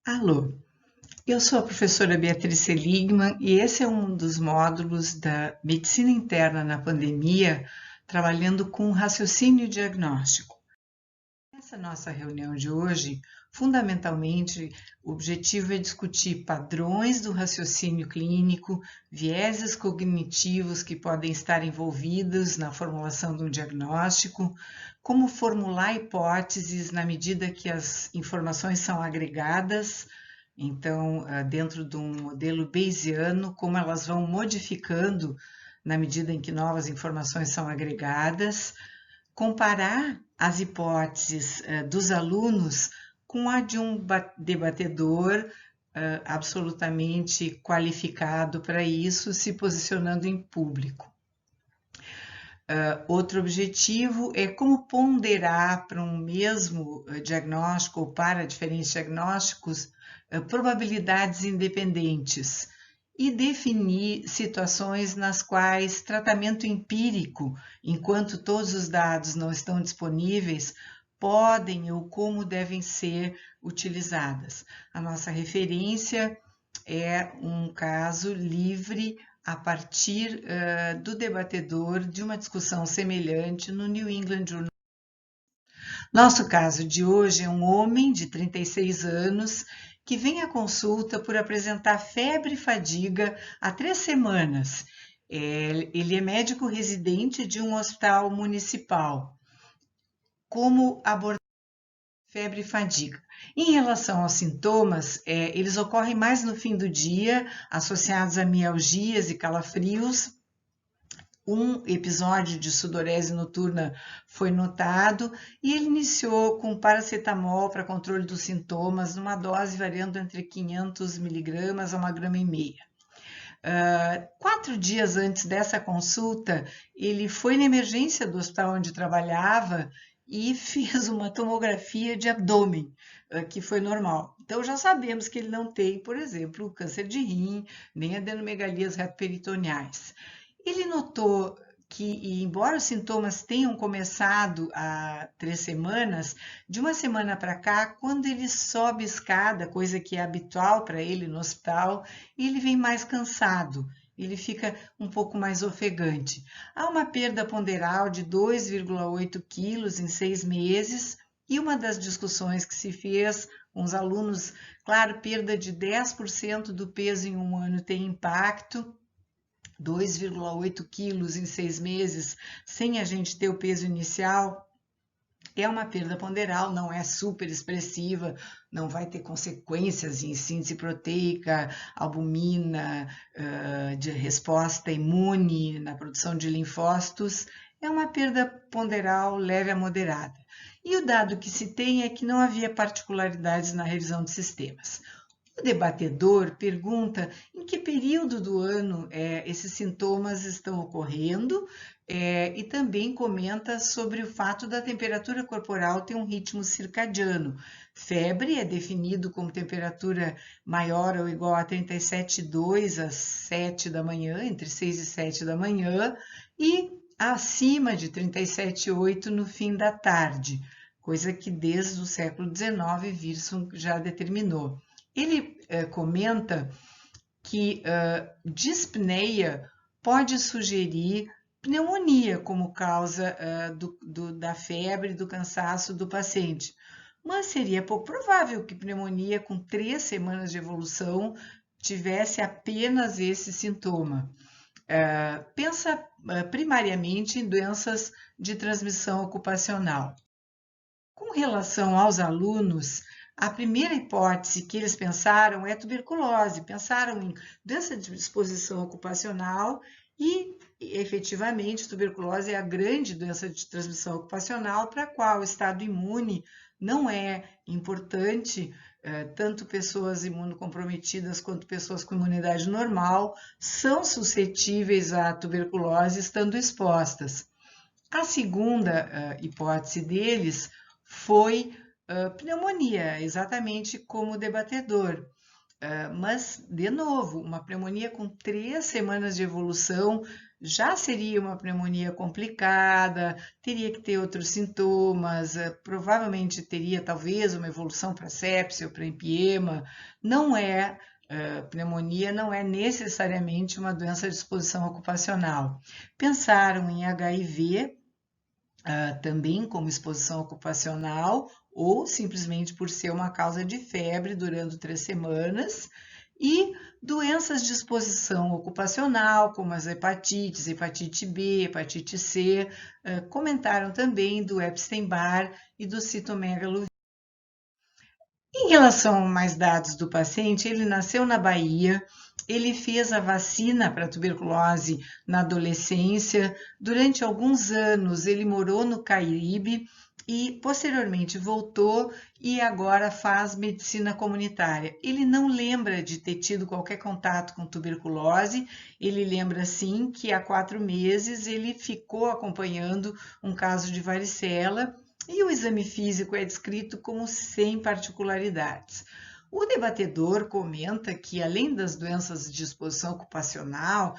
Alô, eu sou a professora Beatriz Seligman e esse é um dos módulos da Medicina Interna na Pandemia, trabalhando com raciocínio diagnóstico. Nessa nossa reunião de hoje, fundamentalmente, o objetivo é discutir padrões do raciocínio clínico, vieses cognitivos que podem estar envolvidos na formulação de um diagnóstico, como formular hipóteses na medida que as informações são agregadas, então, dentro de um modelo bayesiano, como elas vão modificando na medida em que novas informações são agregadas, comparar as hipóteses dos alunos com a de um debatedor absolutamente qualificado para isso, se posicionando em público. Outro objetivo é como ponderar para um mesmo diagnóstico ou para diferentes diagnósticos probabilidades independentes e definir situações nas quais tratamento empírico, enquanto todos os dados não estão disponíveis, podem ou como devem ser utilizadas. A nossa referência é um caso livre a partir do debatedor de uma discussão semelhante no New England Journal. Nosso caso de hoje é um homem de 36 anos que vem à consulta por apresentar febre e fadiga há 3 semanas. Ele é médico residente de um hospital municipal. Como abordar febre e fadiga? Em relação aos sintomas, eles ocorrem mais no fim do dia, associados a mialgias e calafrios. Um episódio de sudorese noturna foi notado e ele iniciou com paracetamol para controle dos sintomas, numa dose variando entre 500 miligramas a 1,5 gramas. 4 dias antes dessa consulta, ele foi na emergência do hospital onde trabalhava e fez uma tomografia de abdômen, que foi normal. Então, já sabemos que ele não tem, por exemplo, câncer de rim, nem adenomegalias retroperitoneais. Ele notou que, embora os sintomas tenham começado há 3 semanas, de uma semana para cá, quando ele sobe escada, coisa que é habitual para ele no hospital, ele vem mais cansado, ele fica um pouco mais ofegante. Há uma perda ponderal de 2,8 quilos em 6 meses, e uma das discussões que se fez com os alunos, claro, perda de 10% do peso em um ano tem impacto, 2,8 quilos em 6 meses, sem a gente ter o peso inicial, é uma perda ponderal, não é super expressiva, não vai ter consequências em síntese proteica, albumina, de resposta imune na produção de linfócitos, é uma perda ponderal leve a moderada. E o dado que se tem é que não havia particularidades na revisão de sistemas. O debatedor pergunta em que período do ano esses sintomas estão ocorrendo e também comenta sobre o fato da temperatura corporal ter um ritmo circadiano. Febre é definido como temperatura maior ou igual a 37,2 às 7 da manhã, entre 6 e 7 da manhã, e acima de 37,8 no fim da tarde, coisa que desde o século XIX Wilson já determinou. Ele comenta que dispneia pode sugerir pneumonia como causa da febre e do cansaço do paciente, mas seria pouco provável que pneumonia com 3 semanas de evolução tivesse apenas esse sintoma. Pensa primariamente em doenças de transmissão ocupacional. Com relação aos alunos, a primeira hipótese que eles pensaram é tuberculose, pensaram em doença de exposição ocupacional e, efetivamente, tuberculose é a grande doença de transmissão ocupacional para a qual o estado imune não é importante, tanto pessoas imunocomprometidas quanto pessoas com imunidade normal são suscetíveis à tuberculose estando expostas. A segunda hipótese deles foi pneumonia, exatamente como o debatedor. Mas, de novo, uma pneumonia com 3 semanas de evolução já seria uma pneumonia complicada, teria que ter outros sintomas, provavelmente teria talvez uma evolução para sepse ou para empiema. Não é, pneumonia não é necessariamente uma doença de exposição ocupacional. Pensaram em HIV, também como exposição ocupacional, ou simplesmente por ser uma causa de febre durando 3 semanas, e doenças de exposição ocupacional, como as hepatites, hepatite B, hepatite C, comentaram também do Epstein-Barr e do citomegalovírus. Em relação a mais dados do paciente, ele nasceu na Bahia, ele fez a vacina para tuberculose na adolescência, durante alguns anos ele morou no Caribe e posteriormente voltou e agora faz medicina comunitária. Ele não lembra de ter tido qualquer contato com tuberculose, ele lembra sim que há 4 meses ele ficou acompanhando um caso de varicela e o exame físico é descrito como sem particularidades. O debatedor comenta que, além das doenças de exposição ocupacional,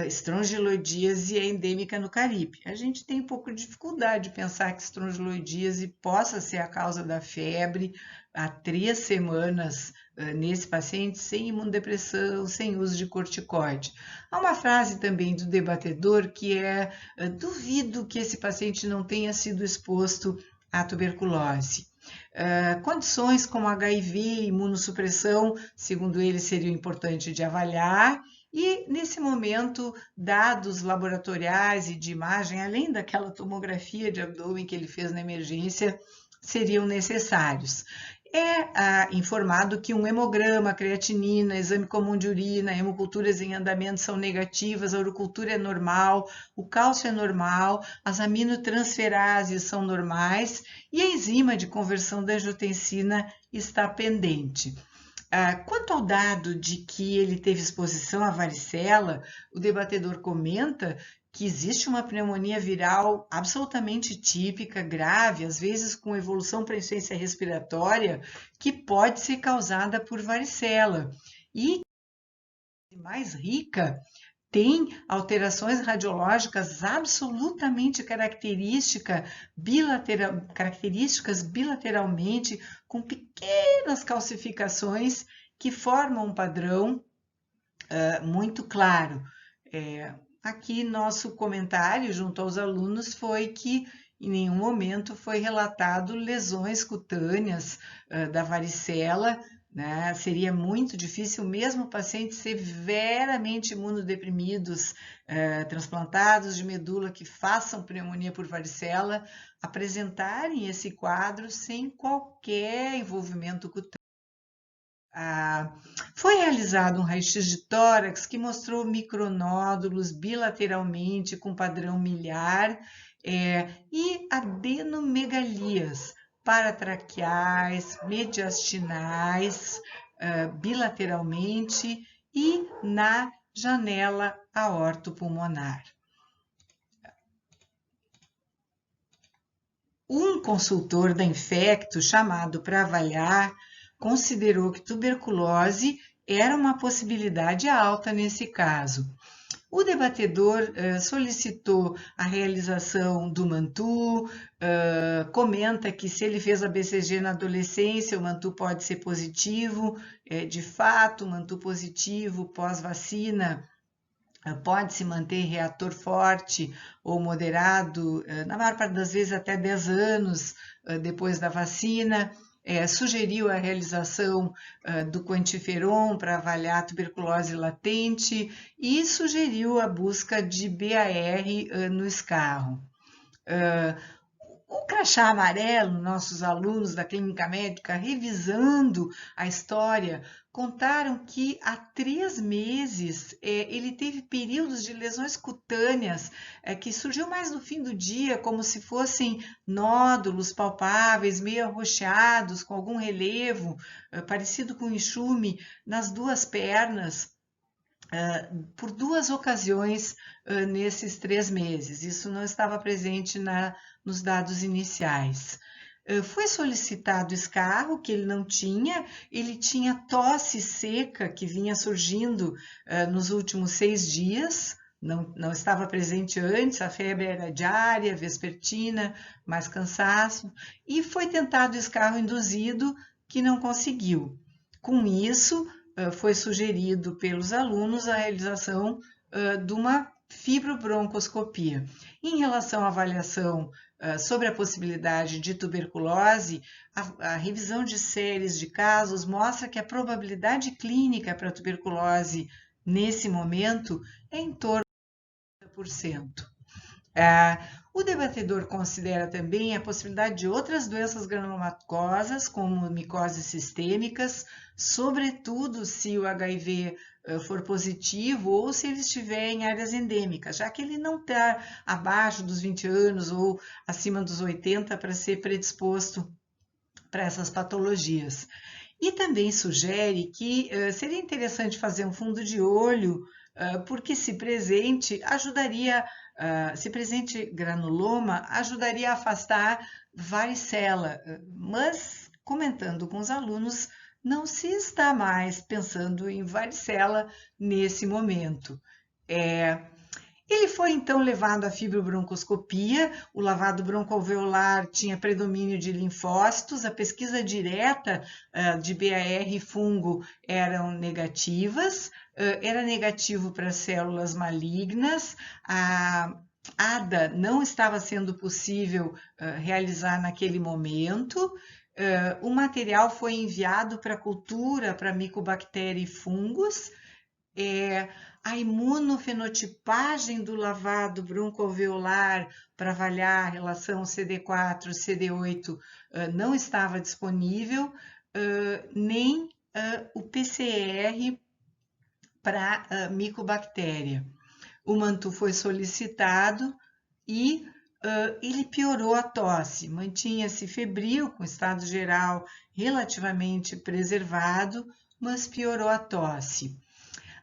estrongiloidíase é endêmica no Caribe. A gente tem um pouco de dificuldade de pensar que estrongiloidíase possa ser a causa da febre há 3 semanas nesse paciente sem imunodepressão, sem uso de corticoide. Há uma frase também do debatedor que é: duvido que esse paciente não tenha sido exposto à tuberculose. Condições como HIV e imunossupressão, segundo ele, seriam importantes de avaliar, e nesse momento, dados laboratoriais e de imagem, além daquela tomografia de abdômen que ele fez na emergência, seriam necessários. É informado que um hemograma, creatinina, exame comum de urina, hemoculturas em andamento são negativas, a urocultura é normal, o cálcio é normal, as aminotransferases são normais e a enzima de conversão da angiotensina está pendente. Quanto ao dado de que ele teve exposição à varicela, o debatedor comenta que existe uma pneumonia viral absolutamente típica, grave, às vezes com evolução para insuficiência respiratória, que pode ser causada por varicela. E mais rica, tem alterações radiológicas absolutamente características bilateralmente, com pequenas calcificações que formam um padrão muito claro. Aqui nosso comentário junto aos alunos foi que em nenhum momento foi relatado lesões cutâneas da varicela, né? Seria muito difícil mesmo pacientes severamente imunodeprimidos, transplantados de medula que façam pneumonia por varicela, apresentarem esse quadro sem qualquer envolvimento cutâneo. Foi realizado um raio-x de tórax que mostrou micronódulos bilateralmente com padrão miliar e adenomegalias paratraqueais, mediastinais, bilateralmente e na janela aortopulmonar. Um consultor da Infecto, chamado para avaliar, considerou que tuberculose era uma possibilidade alta nesse caso. O debatedor solicitou a realização do Mantoux, comenta que se ele fez a BCG na adolescência, o Mantoux pode ser positivo. De fato, o Mantoux positivo pós-vacina pode se manter reator forte ou moderado, na maior parte das vezes até 10 anos depois da vacina. Sugeriu a realização do quantiferon para avaliar a tuberculose latente e sugeriu a busca de BAR no escarro. O crachá amarelo, nossos alunos da clínica médica, revisando a história, contaram que há 3 meses ele teve períodos de lesões cutâneas que surgiu mais no fim do dia, como se fossem nódulos palpáveis, meio arroxeados, com algum relevo, parecido com enxume, nas 2 pernas, por 2 ocasiões nesses 3 meses. Isso não estava presente nos dados iniciais. Foi solicitado escarro, que ele tinha tosse seca que vinha surgindo nos últimos 6 dias, não estava presente antes, a febre era diária, vespertina, mais cansaço, e foi tentado escarro induzido, que não conseguiu. Com isso, foi sugerido pelos alunos a realização de uma fibrobroncoscopia. Em relação à avaliação sobre a possibilidade de tuberculose, a revisão de séries de casos mostra que a probabilidade clínica para tuberculose nesse momento é em torno de 30%. O debatedor considera também a possibilidade de outras doenças granulomatosas, como micoses sistêmicas, sobretudo se o HIV for positivo ou se ele estiver em áreas endêmicas, já que ele não está abaixo dos 20 anos ou acima dos 80 para ser predisposto para essas patologias. E também sugere que seria interessante fazer um fundo de olho, porque se presente granuloma, ajudaria a afastar varicela, mas comentando com os alunos, não se está mais pensando em varicela nesse momento. Ele foi então levado à fibrobroncoscopia, o lavado broncoalveolar tinha predomínio de linfócitos, a pesquisa direta de BAR e fungo eram negativas, era negativo para células malignas, a ADA não estava sendo possível realizar naquele momento, o material foi enviado para cultura para micobactéria e fungos, a imunofenotipagem do lavado broncoalveolar para avaliar a relação CD4-CD8 não estava disponível, nem o PCR para micobactéria. O mantu foi solicitado e ele piorou a tosse, mantinha-se febril, com estado geral relativamente preservado, mas piorou a tosse.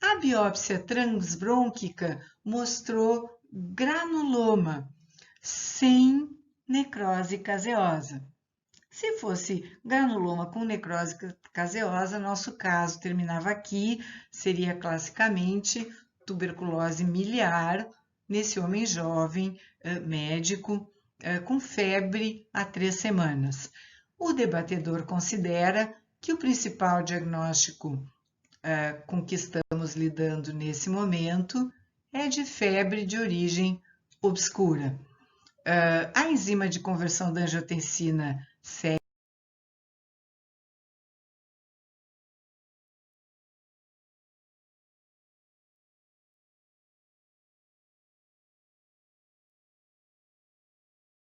A biópsia transbrônquica mostrou granuloma sem necrose caseosa. Se fosse granuloma com necrose caseosa, nosso caso terminava aqui, seria classicamente tuberculose miliar nesse homem jovem, médico, com febre há 3 semanas. O debatedor considera que o principal diagnóstico com que estamos lidando nesse momento é de febre de origem obscura. A enzima de conversão da angiotensina 7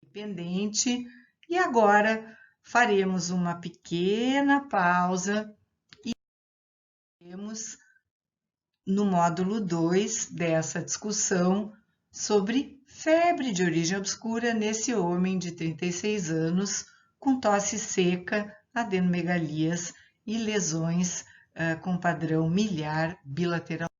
dependente, e agora faremos uma pequena pausa e iremos no módulo 2 dessa discussão sobre febre de origem obscura nesse homem de 36 anos com tosse seca, adenomegalias e lesões com padrão miliar bilateral.